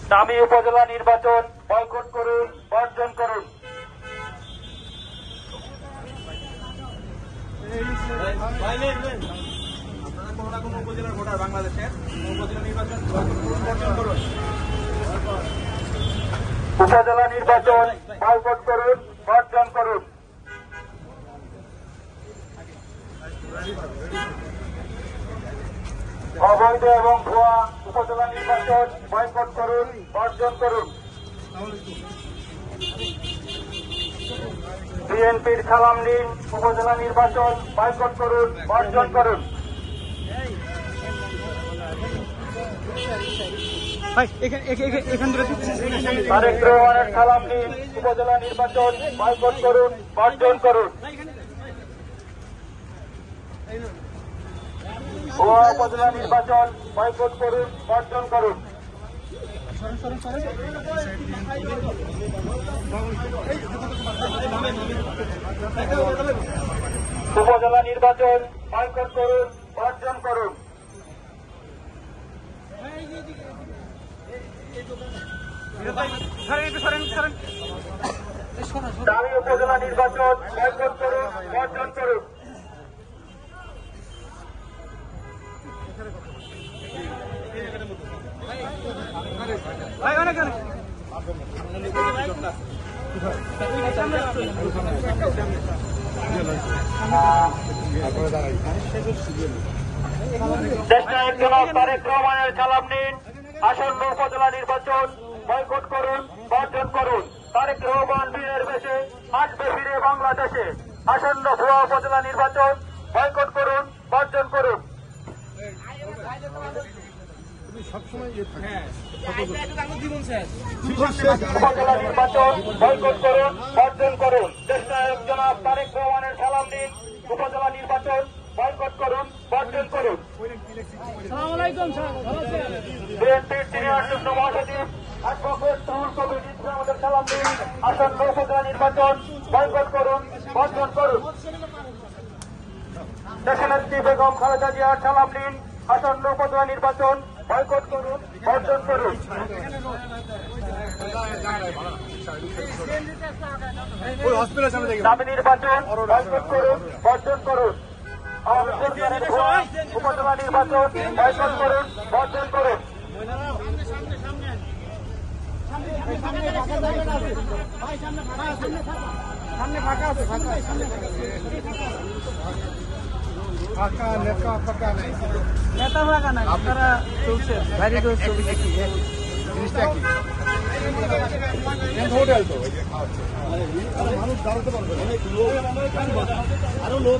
দামি উপজেলা নির্বাচন বয়কট করুন, বর্জন করুন। উপজেলার ভোটার বাংলাদেশের উপজেলা নির্বাচন বর্জন করুন। উপজেলা নির্বাচন বয়কট করুন, বর্জন করুন। অবৈধ এবং ভুয়া উপজেলা নির্বাচন বয়কট করুন, বর্জন করুন। বিএনপির সালাম নিন, উপজেলা নির্বাচন বয়কট করুন, বর্জন করুন। তারেক রহমানের সালাম নিন, উপজেলা নির্বাচন বয়কট করুন, বর্জন করুন। ভুয়া উপজেলা নির্বাচন বয়কট করুন, বর্জন করুন। উপজেলা নির্বাচন বয়কট করুন, বর্জন করুন। দামি উপজেলা নির্বাচন বয়কট করুন, বর্জন করুন। দেশনায়ক জনাব তারেক রহমানের সালাম নিন, আসন্ন উপজেলা নির্বাচন বয়কট করুন, বর্জন করুন। তারেক রহমান বীরের বেশে আসবে ফিরে বাংলাদেশে। আসন্ন ভুয়া উপজেলা নির্বাচন বয়কট করুন, বর্জন করুন। উপজেলা নির্বাচন বয়কট করুন, বর্জন করুন। দেশনায়ক জনাব তারেক রহমানের সালাম নিন, উপজেলা নির্বাচন বয়কট করুন, বর্জন করুন। বিএনপির সিনিয়র যুগ্ম মহাসচিব অ্যাডভোকেট রুহুল কবির ইসলামের সালাম নিন, আসন্ন উপজেলা নির্বাচন বয়কট করুন, বর্জন করুন। দেশনেত্রী বেগম খালেদা জিয়ার সালাম নিন, আসন্ন উপজেলা নির্বাচন বয়কট করুন, বর্জন করুন। দাবি নির্বাচন বয়কট করুন, বর্জন করুন। উপজেলা নির্বাচন বয়কট করুন, বর্জন করুন। নেতা ফাঁকা নাই, আপনারা চলছে বাইরে ছবি দেখি জিনিসটা কি হোটেল তো মানুষ দাঁড়াতে পারবে আরো লোক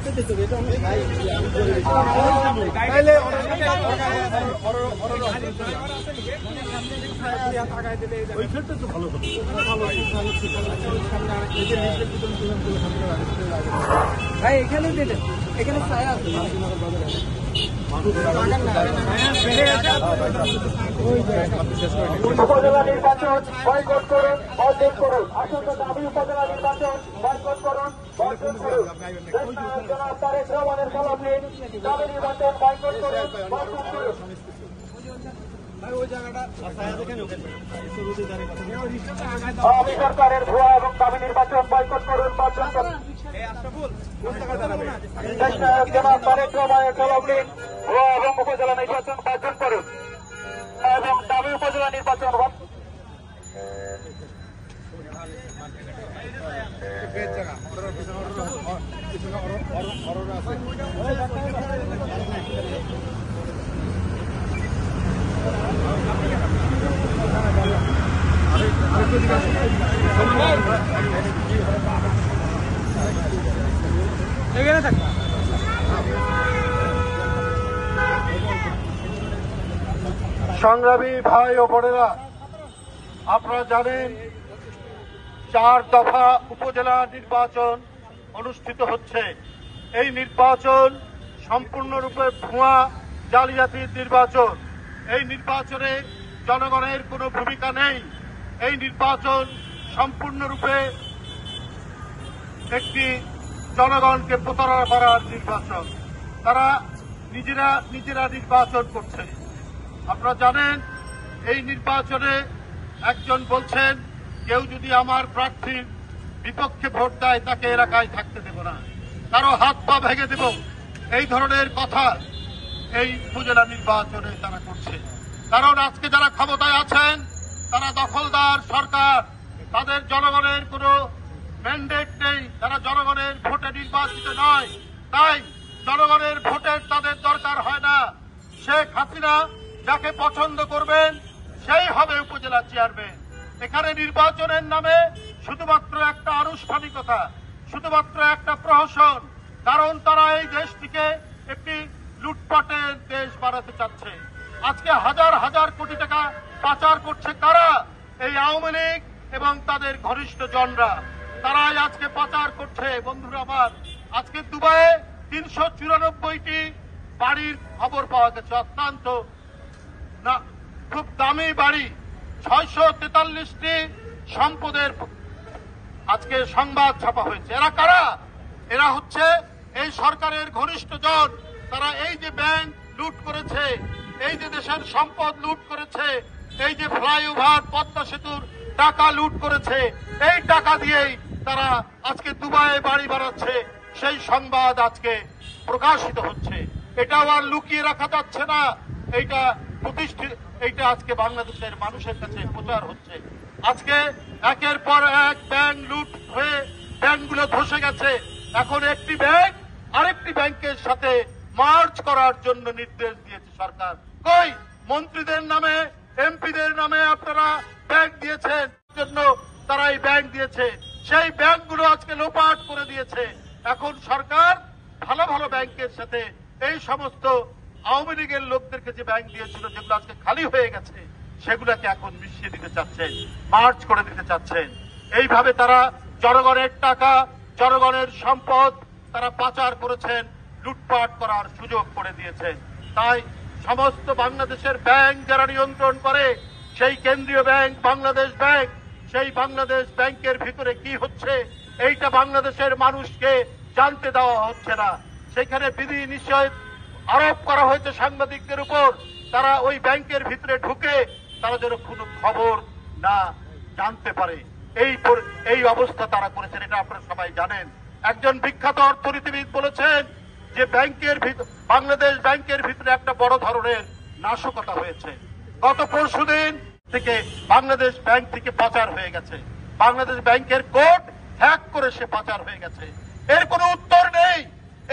ভাই এখানে দিলেন, এখানে ছায়া আছে উপজেলা নির্বাচন বয়কট করুন, বর্জন করুন। আসন্ন দাবি উপজেলা নির্বাচন বয়কট করুন, বর্জন করুন। জনাব তারেক রহমানের সালাম নিন, দাবি নির্বাচন বয়কট করুন, বর্জন করুন। আওয়ামী সরকারের ভুয়া এবং দাবি নির্বাচন বয়কট করুন, বর্জন করুন। দেশনায়ক জনাব তারেক রহমানের সালাম নিন, ভুয়া এবং উপজেলা নির্বাচন বর্জন করুন এবং দাবি উপজেলা নির্বাচন এখানে থাক। সংগ্রামী ভাই ও বোনেরা, আপনারা জানেন 4 দফা উপজেলা নির্বাচন অনুষ্ঠিত হচ্ছে। এই নির্বাচন সম্পূর্ণরূপে ভুয়া জালিয়াতির নির্বাচন। এই নির্বাচনে জনগণের কোনো ভূমিকা নেই। এই নির্বাচন সম্পূর্ণরূপে একটি জনগণকে প্রতারণা করার নির্বাচন। তারা নিজেরা নির্বাচন করছে। আপনারা জানেন এই নির্বাচনে একজন বলছেন কেউ যদি আমার প্রার্থীর বিপক্ষে ভোট দেয় তাকে এলাকায় থাকতে দেব না, কারো হাত পা ভেঙে দেব, এই ধরনের কথা এই উপজেলা নির্বাচনে তারা করছে। কারণ আজকে যারা ক্ষমতায় আছেন তারা দখলদার সরকার, তাদের জনগণের কোনো ম্যান্ডেট নেই, তারা জনগণের ভোটে নির্বাচিত নয়, তাই জনগণের ভোটের তাদের দরকার হয় না। শেখ হাসিনা যাকে পছন্দ করবেন সেই হবে উপজেলা চেয়ারম্যান। এখানে নির্বাচনের নামে শুধুমাত্র একটা আনুষ্ঠানিকতা, শুধুমাত্র একটা প্রহসন, কারণ তারা এই দেশটিকে একটি লুটপাটের দেশ বানাতে চাচ্ছে। আজকে হাজার হাজার কোটি টাকা পাচার করছে কারা? এই আওয়ামী লীগ এবং তাদের ঘনিষ্ঠ জনরা, তারাই আজকে পাচার করছে। বন্ধুরা আমার, আজকে দুবাইয়ে 394টি বাড়ির খবর পাওয়া গেছে, অত্যন্ত না খুব দামি বাড়ি, 643টি সম্পদের আজকে সংবাদ ছাপা হয়েছে। এরা কারা? এরা হচ্ছে এই সরকারের ঘনিষ্ঠ জন। তারা এই যে ব্যাংক লুট করেছে, এই যে দেশের সম্পদ লুট করেছে, এই যে ফ্লাইওভার পদ্মা সেতুর টাকা লুট করেছে, এই টাকা দিয়েই তারা আজকে দুবাইয়ে বাড়ি বানাচ্ছে। সেই সংবাদ আজকে প্রকাশিত হচ্ছে। এটাও আর লুকিয়ে রাখা যাচ্ছে না, এইটা প্রতিষ্ঠিত, এইটা আজকে বাংলাদেশের মানুষের কাছে প্রচার হচ্ছে। আজকে একের পর এক ব্যাংক লুট হয়ে ব্যাংকগুলো ধসে গেছে। এখন একটি ব্যাংক আরেকটি ব্যাংকের সাথে মার্জ করার জন্য নির্দেশ দিয়েছে সরকার। কই মন্ত্রীদের নামে, এমপিদের নামে আপনারা ব্যাংক দিয়েছেন, জন্য তারা এই ব্যাংক দিয়েছে, সেই ব্যাংকগুলো আজকে লোপাট করে দিয়েছে। এখন সরকার ভালো ভালো ব্যাংকের সাথে এই সমস্ত আওয়ামী লীগের লোকদেরকে যে ব্যাংক দিয়েছিল, যেগুলো আজকে খালি হয়ে গেছে, সেগুলোকে এখন মিশিয়ে দিতে চাচ্ছেন, মার্জ করে দিতে চাচ্ছেন। এইভাবে তারা জনগণের টাকা, জনগণের সম্পদ তারা পাচার করেছেন, লুটপাট করার সুযোগ করে দিয়েছেন। তাই সমস্ত বাংলাদেশের ব্যাংক যারা নিয়ন্ত্রণ করে, সেই কেন্দ্রীয় ব্যাংক বাংলাদেশ ব্যাংক, সেই বাংলাদেশ ব্যাংকের ভিতরে কি হচ্ছে এইটা বাংলাদেশের মানুষকে জানতে দেওয়া হচ্ছে না। সেখানে বিধি নিষেধ আরোপ করা হয়েছে সাংবাদিকদের উপর, তারা ওই ব্যাংকের ভিতরে ঢুকে তারা যেন কোনো খবর না জানতে পারে, এই অবস্থা তারা করেছেন। এটা আপনারা সবাই জানেন। একজন বিখ্যাত অর্থনীতিবিদ বলেছেন যে বাংলাদেশ ব্যাংকের ভিতরে একটা বড় ধরনের নাশকতা হয়েছে। গত পরশুদিন থেকে বাংলাদেশ ব্যাংক থেকে পাচার হয়ে গেছে, বাংলাদেশ ব্যাংকের কোড হ্যাক করে সে পাচার হয়ে গেছে। এর কোনো উত্তর নেই,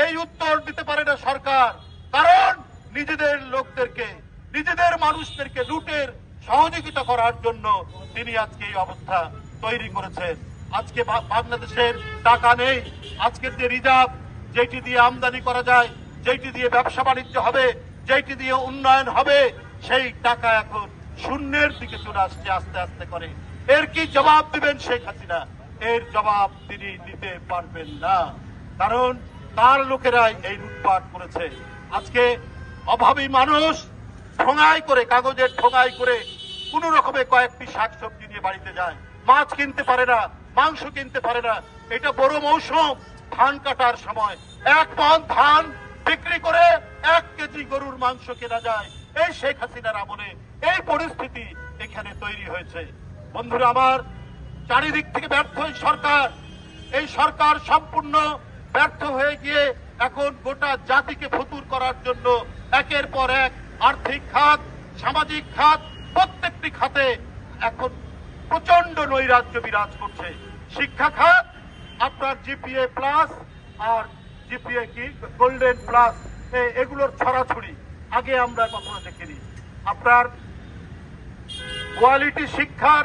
এই উত্তর দিতে পারে না সরকার, কারণ নিজেদের লোকদেরকে, নিজেদের মানুষদেরকে লুটের সহযোগিতা করার জন্য তিনি আজকে এই অবস্থা তৈরি করেছেন। আজকে বাংলাদেশের টাকা নেই, আজকের যে রিজার্ভ, যেটি দিয়ে আমদানি করা যায়, যেটি দিয়ে ব্যবসা বাণিজ্য হবে, যেটি দিয়ে উন্নয়ন হবে, সেই টাকা এখন শূন্যের দিকে চলে আসছে আস্তে আস্তে করে। এর কি জবাব দিবেন শেখ হাসিনা? এর জবাব তিনি দিতে পারবেন না, কারণ তার লোকেরাই এই লুটপাট করেছে। আজকে অভাবী মানুষ ঠোঙাই করে, কাগজের ঠোঙাই করে কোন রকমে কয়েকটি শাকসবজি নিয়ে বাড়িতে যায়, মাছ কিনতে পারে না, মাংস কিনতে পারে না। এটা বড় মৌসুম, ধান কাটার সময় 1 মণ ধান বিক্রি করে 1 কেজি গরুর মাংস কেনা যায়। এই শেখ হাসিনার আমলে এই পরিস্থিতি এখানে তৈরি হয়েছে। বন্ধুরা আমার, চারিদিক থেকে ব্যর্থ এই সরকার সম্পূর্ণ ব্যর্থ হয়ে গিয়ে এখন গোটা জাতিকে ফতুর করার জন্য একের পর এক আর্থিক খাত, সামাজিক খাত, প্রত্যেকটি খাতে এখন প্রচন্ড নৈরাজ্য বিরাজ করছে। শিক্ষা খাত, আপনার জিপিএ প্লাস আর জিপিএ কি গোল্ডেন প্লাস, এগুলোর ছড়াছড়ি আগে আমরা কখনো দেখিনি। আপনার কোয়ালিটি শিক্ষার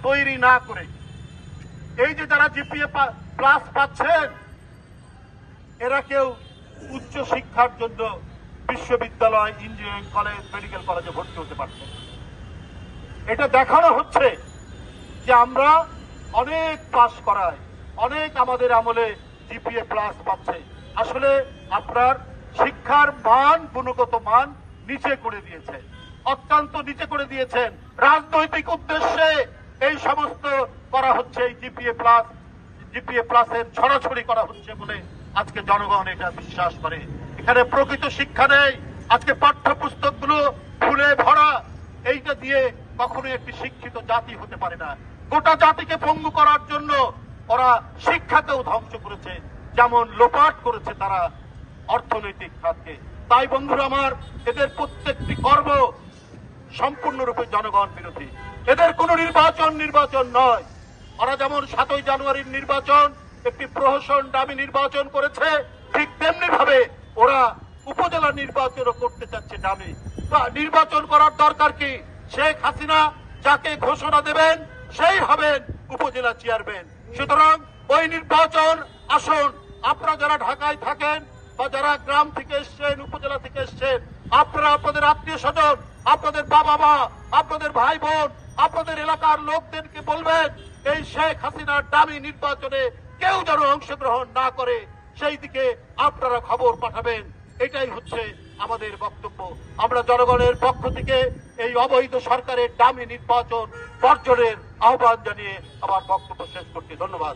তৈরি না করে এই যে যারা জিপিএ প্লাস পাচ্ছেন, এরা কেউ উচ্চ শিক্ষার জন্য বিশ্ববিদ্যালয়, ইঞ্জিনিয়ারিং কলেজ, মেডিকেল কলেজে ভর্তি হতে পারছে। এটা দেখানো হচ্ছে যে আমরা অনেক পাস করায়, অনেক আমাদের আমলে জিপিএ প্লাস পাচ্ছে। আসলে আপনার শিক্ষার মান, গুণগত মান নিচে করে দিয়েছে, অত্যন্ত নিচে করে দিয়েছেন। রাজনৈতিক উদ্দেশ্যে এই সমস্ত করা হচ্ছে, এই জিপিএ প্লাসের ছড়াছড়ি করা হচ্ছে বলে আজকে জনগণ এটা বিশ্বাস করে। এখানে প্রকৃত শিক্ষা নেই। আজকে পাঠ্যপুস্তকগুলো ফুলে ভরা, পরীক্ষা দিয়ে কখনোই একটি শিক্ষিত জাতি হতে পারে না। গোটা জাতিকে পঙ্গু করার জন্য ওরা শিক্ষাকেও ধ্বংস করেছে, যেমন লোপাট করেছে তারা অর্থনৈতিক খাতকে। তাই বন্ধুরা আমার, এদের প্রত্যেকটি কর্ম সম্পূর্ণরূপে জনগণ বিরোধী। এদের কোনো নির্বাচন নয়। ওরা যেমন 7ই জানুয়ারির নির্বাচন একটি প্রহসন দামি নির্বাচন করেছে, ঠিক তেমনি ভাবে ওরা উপজেলা নির্বাচনও করতে চাচ্ছে দামি। নির্বাচন করার দরকার কি? শেখ হাসিনা যাকে ঘোষণা দেবেন সেই হবেন উপজেলা চেয়ারম্যান। সুতরাং ওই নির্বাচন আসুন, আপনারা যারা ঢাকায় থাকেন বা যারা গ্রাম থেকে এসছেন, উপজেলা থেকে এসছেন, আপনারা আপনাদের আত্মীয় স্বজন, আপনাদের বাবা মা, আপনাদের ভাই বোন, আপনাদের এলাকার লোকদেরকে বলবেন এই শেখ হাসিনার দামি নির্বাচনে কেউ যেন অংশগ্রহণ না করে, সেই দিকে আপনারা খবর পাঠাবেন। এটাই হচ্ছে আমাদের বক্তব্য। আমরা জনগণের পক্ষ থেকে এই অবৈধ সরকারের দামি নির্বাচন বর্জনের আহ্বান জানিয়ে আমার বক্তব্য শেষ করছি। ধন্যবাদ।